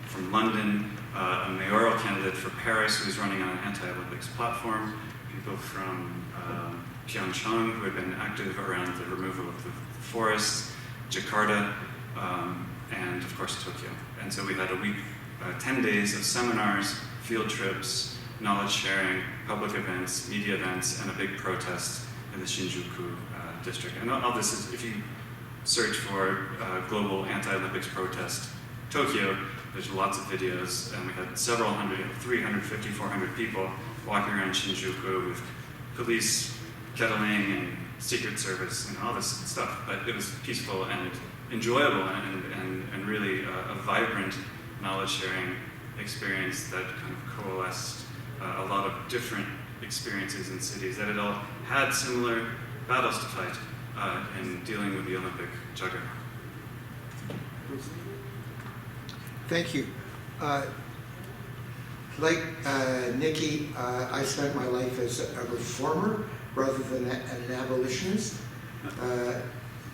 from London, a mayoral candidate for Paris who was running on an anti-Olympics platform, people from Pyeongchang who had been active around the removal of the forests, Jakarta, and of course Tokyo. And so we had a week, 10 days of seminars, field trips, knowledge sharing, public events, media events, and a big protest in the Shinjuku district. And all this is, if you search for global anti-Olympics protest Tokyo, there's lots of videos, and we had several hundred, 350, 400 people walking around Shinjuku with police kettling and Secret Service and all this stuff. But it was peaceful and enjoyable and really a vibrant knowledge-sharing experience that kind of coalesced a lot of different experiences in cities that had all had similar battles to fight in dealing with the Olympic juggernaut. Thank you. Like Nikki, I spent my life as a reformer rather than an abolitionist.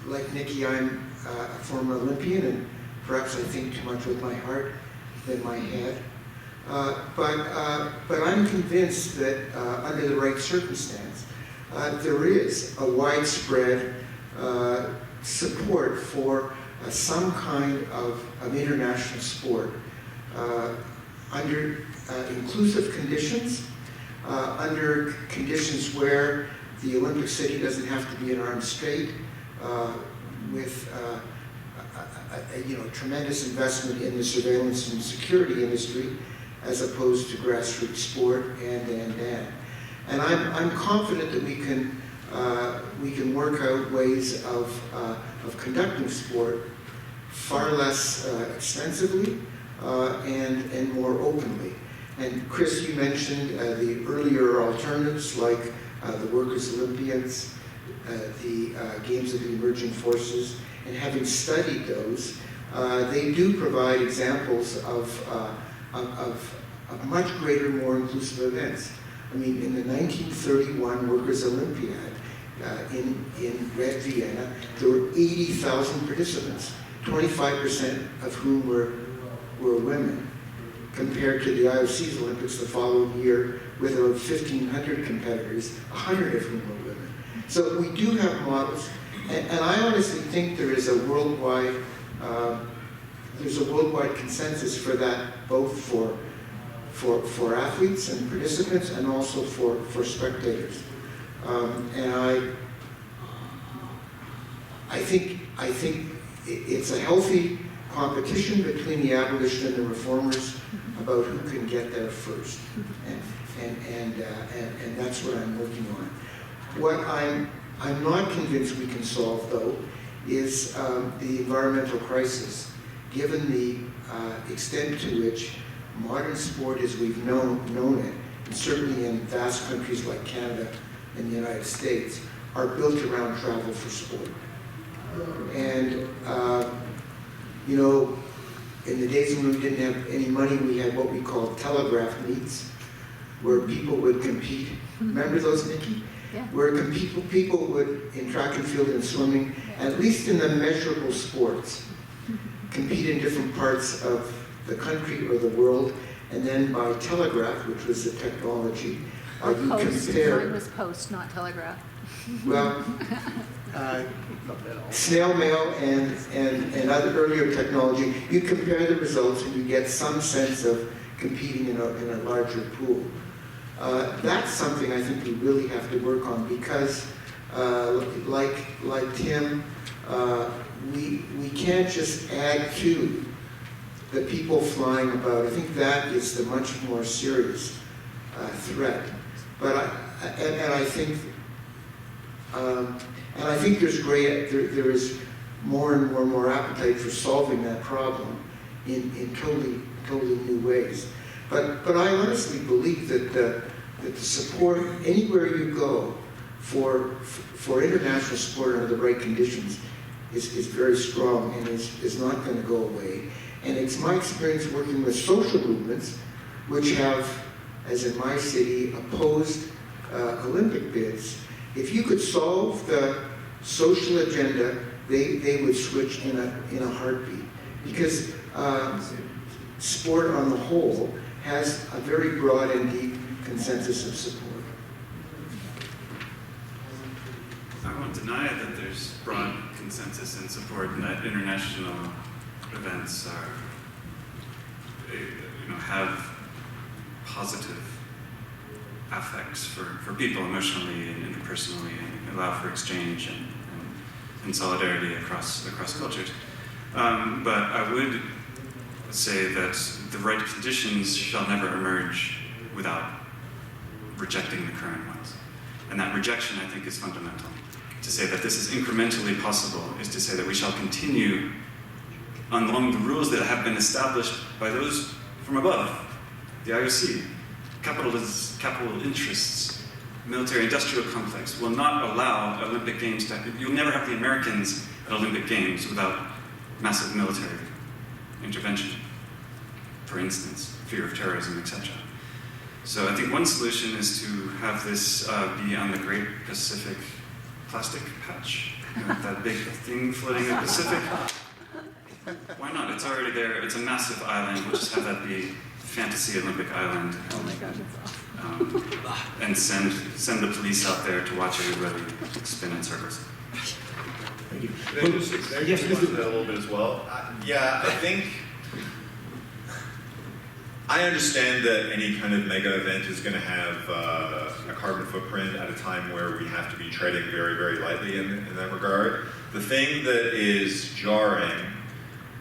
Like Nikki, I'm a former Olympian, and perhaps I think too much with my heart than my head. But I'm convinced that under the right circumstance, there is a widespread support for some kind of international sport under inclusive conditions, under conditions where the Olympic City doesn't have to be an armed state, with tremendous investment in the surveillance and security industry, as opposed to grassroots sport and I'm confident that we can work out ways of conducting sport far less expensively and more openly. And Chris, you mentioned the earlier alternatives like the Workers' Olympiads, the Games of the Emerging Forces, and having studied those, they do provide examples of much greater, more inclusive events. I mean, in the 1931 Workers' Olympiad in Red Vienna, there were 80,000 participants, 25% of whom were women, compared to the IOC's Olympics the following year with about 1,500 competitors, 100 of whom were women. So we do have models, and I honestly think there is a worldwide consensus for that, both for athletes and participants, and also for spectators. And I think it's a healthy competition between the abolitionists and the reformers about who can get there first, and that's what I'm working on. What I'm not convinced we can solve, though, is the environmental crisis, given the extent to which modern sport as we've known it, and certainly in vast countries like Canada and the United States, are built around travel for sport. And, in the days when we didn't have any money, we had what we called telegraph meets, where people would compete. Remember those, Nikki? Yeah. Where people would, in track and field and swimming, at least in the measurable sports, compete in different parts of the country or the world, and then by telegraph, which was the technology, Or you post. compare. Mine was post, not telegraph. Well, snail mail and other earlier technology, you compare the results and you get some sense of competing in a larger pool. That's something I think we really have to work on because, like Tim, we can't just add to the people flying about. I think that is the much more serious threat. But I think there is more and more appetite for solving that problem in totally new ways. But I honestly believe that the support anywhere you go for international sport under the right conditions is very strong and is not going to go away. And it's my experience working with social movements, which have, as in my city, opposed Olympic bids. If you could solve the social agenda, they would switch in a heartbeat. Because sport on the whole has a very broad and deep consensus of support. I won't deny that there's broad consensus and support, and that international events are, have positive affects for people emotionally and interpersonally, and allow for exchange and solidarity across cultures. But I would say that the right conditions shall never emerge without rejecting the current ones. And that rejection, I think, is fundamental. To say that this is incrementally possible is to say that we shall continue along the rules that have been established by those from above, the IOC. Capital interests, military-industrial complex will not allow Olympic Games to happen. You'll never have the Americans at Olympic Games without massive military intervention. For instance, fear of terrorism, etc. So I think one solution is to have this be on the Great Pacific Plastic Patch. That big thing floating in the Pacific. Why not? It's already there. It's a massive island. We'll just have that be Fantasy Olympic Island. Oh my God, that's awesome. And send the police out there to watch everybody spin in circles. Thank you. Can I just expand Yes, on please do. that a little bit as well? Yeah, I think I understand that any kind of mega event is going to have a carbon footprint at a time where we have to be treading very, very lightly in that regard. The thing that is jarring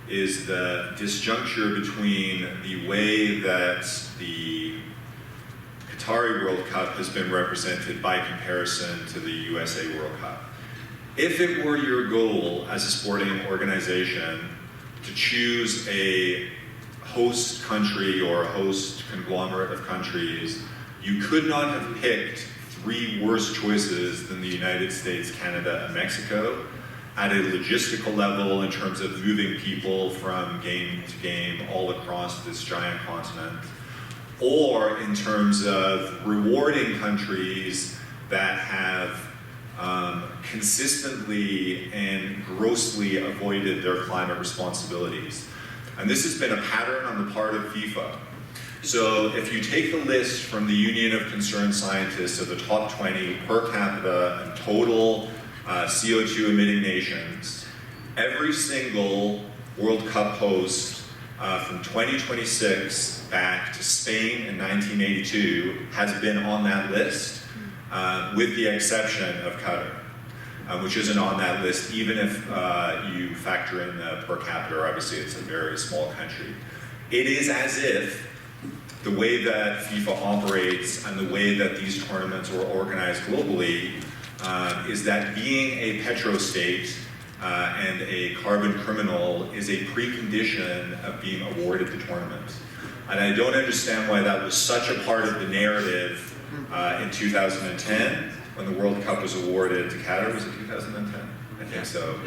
is the disjuncture between the way that the Qatari World Cup has been represented by comparison to the USA World Cup. If it were your goal as a sporting organization to choose a host country or a host conglomerate of countries, you could not have picked three worse choices than the United States, Canada, and Mexico at a logistical level in terms of moving people from game to game all across this giant continent, or in terms of rewarding countries that have consistently and grossly avoided their climate responsibilities. And this has been a pattern on the part of FIFA. So if you take the list from the Union of Concerned Scientists of the top 20 per capita and total CO2 emitting nations, every single World Cup host from 2026 back to Spain in 1982 has been on that list, with the exception of Qatar, which isn't on that list even if you factor in the per capita. Obviously it's a very small country. It is as if the way that FIFA operates and the way that these tournaments are organized globally is that being a petrostate and a carbon criminal is a precondition of being awarded the tournament. And I don't understand why that was such a part of the narrative in 2010 when the World Cup was awarded to Qatar. Was it 2010? I think so.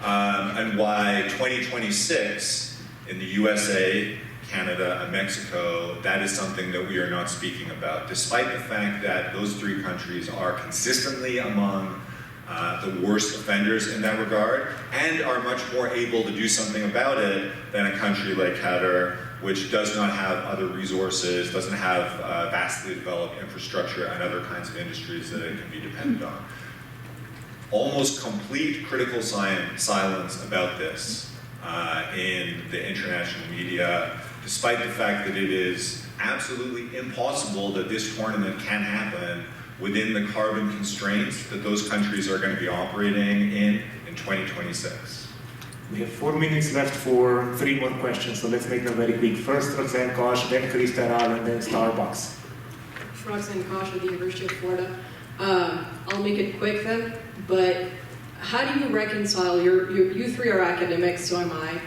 And why 2026 in the USA, Canada, and Mexico, that is something that we are not speaking about, despite the fact that those three countries are consistently among the worst offenders in that regard, and are much more able to do something about it than a country like Qatar, which does not have other resources, doesn't have vastly developed infrastructure and other kinds of industries that it can be dependent on. Almost complete critical silence about this in the international media, despite the fact that it is absolutely impossible that this tournament can happen within the carbon constraints that those countries are going to be operating in 2026. We have 4 minutes left for 3 more questions, so let's make them very quick. First, Roxanne Kosh, then Krista Ral, and then Starbucks. Roxanne Kosh with the University of Florida. I'll make it quick then, but how do you reconcile, you three are academics, so am I.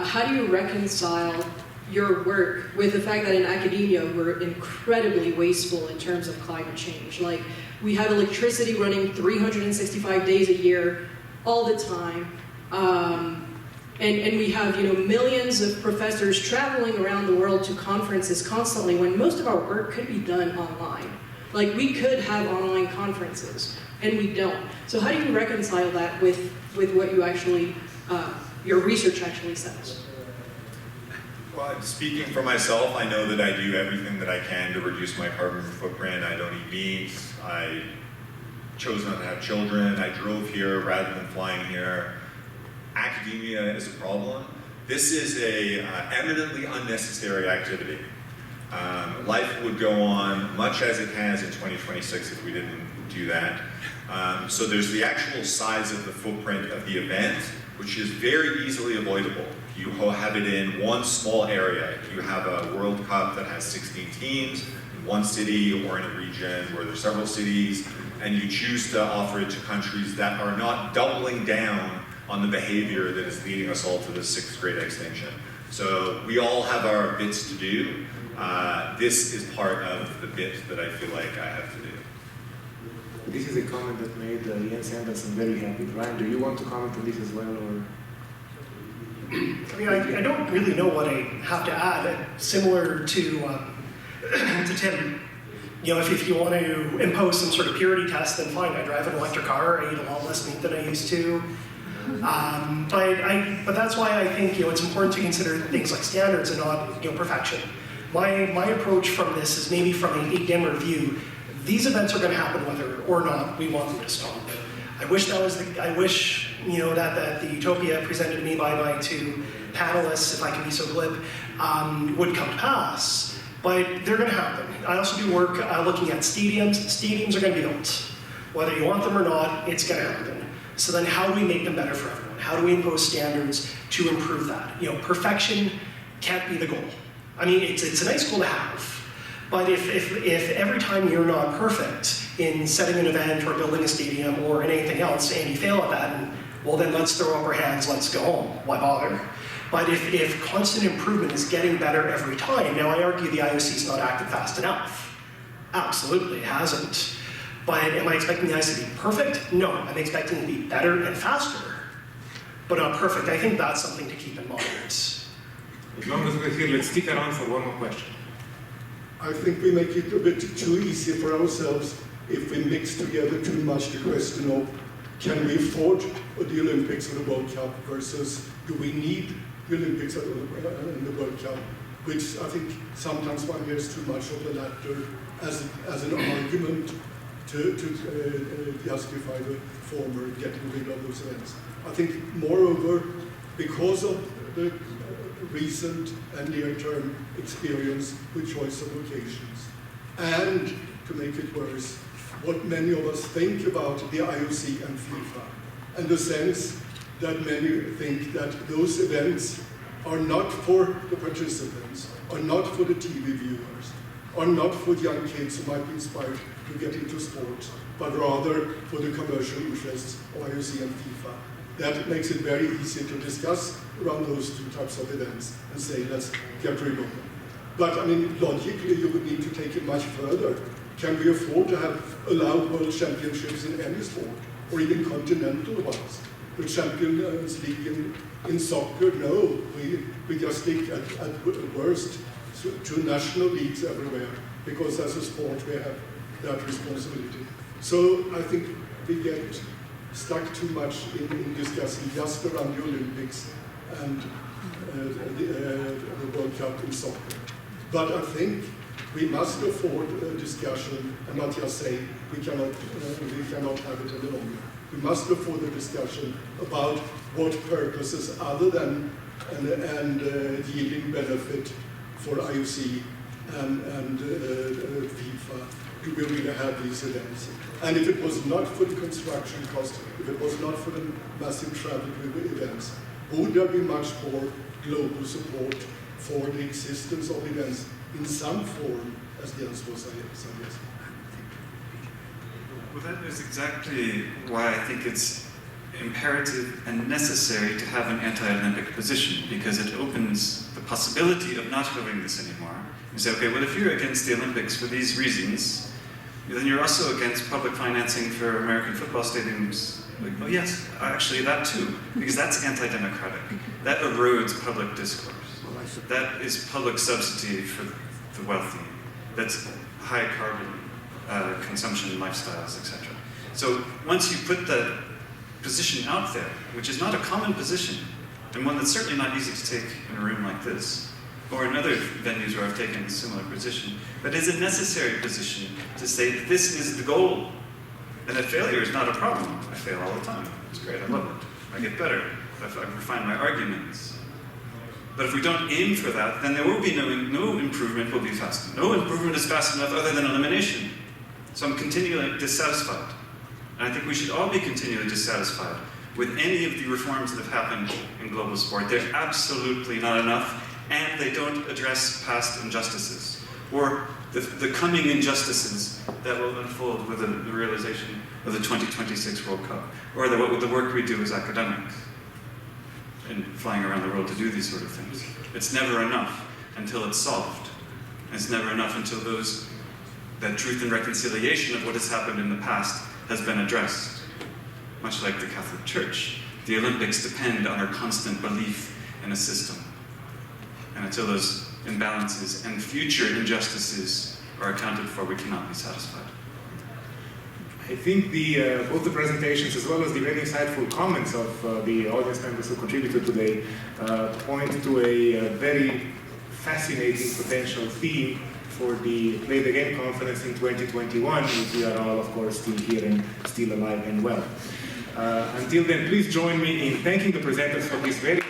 How do you reconcile your work with the fact that in academia we're incredibly wasteful in terms of climate change? Like, we have electricity running 365 days a year, all the time, and we have millions of professors traveling around the world to conferences constantly when most of our work could be done online. Like, we could have online conferences, and we don't. So how do you reconcile that with what you actually, your research actually says? Well, speaking for myself, I know that I do everything that I can to reduce my carbon footprint. I don't eat meat. I chose not to have children. I drove here rather than flying here. Academia is a problem. This is a eminently unnecessary activity. Life would go on much as it has in 2026 if we didn't do that. So there's the actual size of the footprint of the event, which is very easily avoidable. You have it in one small area. If you have a World Cup that has 16 teams in one city or in a region where there's several cities, and you choose to offer it to countries that are not doubling down on the behavior that is leading us all to the 6th grade extinction. So we all have our bits to do. This is part of the bit that I feel like I have to do. This is a comment that made Jens Anderson very happy. Ryan, do you want to comment on this as well, or? I mean, I don't really know what I have to add. Similar to Tim, if you want to impose some sort of purity test, then fine. I drive an electric car. I eat a lot less meat than I used to. But that's why I think it's important to consider things like standards and not perfection. My approach from this is maybe from a dimmer view. These events are going to happen whether or not we want them to stop. I wish that the utopia presented to me by my 2 panelists, if I can be so glib, would come to pass. But they're going to happen. I also do work looking at stadiums. Stadiums are going to be built. Whether you want them or not, it's going to happen. So then how do we make them better for everyone? How do we impose standards to improve that? Perfection can't be the goal. I mean, it's a nice goal to have. But if every time you're not perfect in setting an event or building a stadium or in anything else, and you fail at that, well then let's throw up our hands, let's go home, why bother? But if constant improvement is getting better every time, now I argue the IOC's not acted fast enough. Absolutely, it hasn't. But am I expecting the IOC to be perfect? No, I'm expecting it to be better and faster, but not perfect. I think that's something to keep in mind. As long as we're here, let's stick around for one more question. I think we make it a bit too easy for ourselves if we mix together too much the question of can we afford the Olympics or the World Cup versus do we need the Olympics and the World Cup, which I think sometimes one hears too much of the latter as an argument to justify the former getting rid of those events. I think moreover, because of the recent and near-term experience with choice of locations. And to make it worse, what many of us think about the IOC and FIFA, and the sense that many think that those events are not for the participants, are not for the TV viewers, are not for young kids who might be inspired to get into sports, but rather for the commercial interests of IOC and FIFA. That makes it very easy to discuss around those 2 types of events and say, let's get rid of them. But I mean, logically, you would need to take it much further. Can we afford to have allowed world championships in any sport, or even continental ones? The Champions League in soccer, no. We just stick at worst to national leagues everywhere, because as a sport we have that responsibility. So I think we get stuck too much in discussing just around the Olympics and the World Cup in soccer. But I think we must afford a discussion and not just say we cannot have it any longer. We must afford a discussion about what purposes other than yielding benefit for IOC and FIFA do we really have these events. And if it was not for the construction cost, if it was not for the massive travel events, would there be much more global support for the existence of events in some form, as Jens was suggesting? Well, that is exactly why I think it's imperative and necessary to have an anti-Olympic position, because it opens the possibility of not doing this anymore. You say, okay, well, if you're against the Olympics for these reasons, then you're also against public financing for American football stadiums. Like, oh yes, actually that too, because that's anti-democratic. That erodes public discourse. That is public subsidy for the wealthy. That's high carbon consumption lifestyles, etc. So once you put that position out there, which is not a common position, and one that's certainly not easy to take in a room like this, or in other venues where I've taken a similar position, but is a necessary position to say that this is the goal, and that failure is not a problem. I fail all the time. It's great, I love it. I get better. I refine my arguments. But if we don't aim for that, then there will be no improvement will be fast. No improvement is fast enough other than elimination. So I'm continually dissatisfied. And I think we should all be continually dissatisfied with any of the reforms that have happened in global sport. They're absolutely not enough, and they don't address past injustices, or the coming injustices that will unfold with the realization of the 2026 World Cup, or the work we do as academics in flying around the world to do these sort of things. It's never enough until it's solved. It's never enough until that truth and reconciliation of what has happened in the past has been addressed. Much like the Catholic Church, the Olympics depend on our constant belief in a system. And until those imbalances and future injustices are accounted for, we cannot be satisfied. I think both the presentations as well as the very insightful comments of the audience members who contributed today point to a very fascinating potential theme for the Play the Game conference in 2021, which we are all, of course, still here and still alive and well. Until then, please join me in thanking the presenters for this very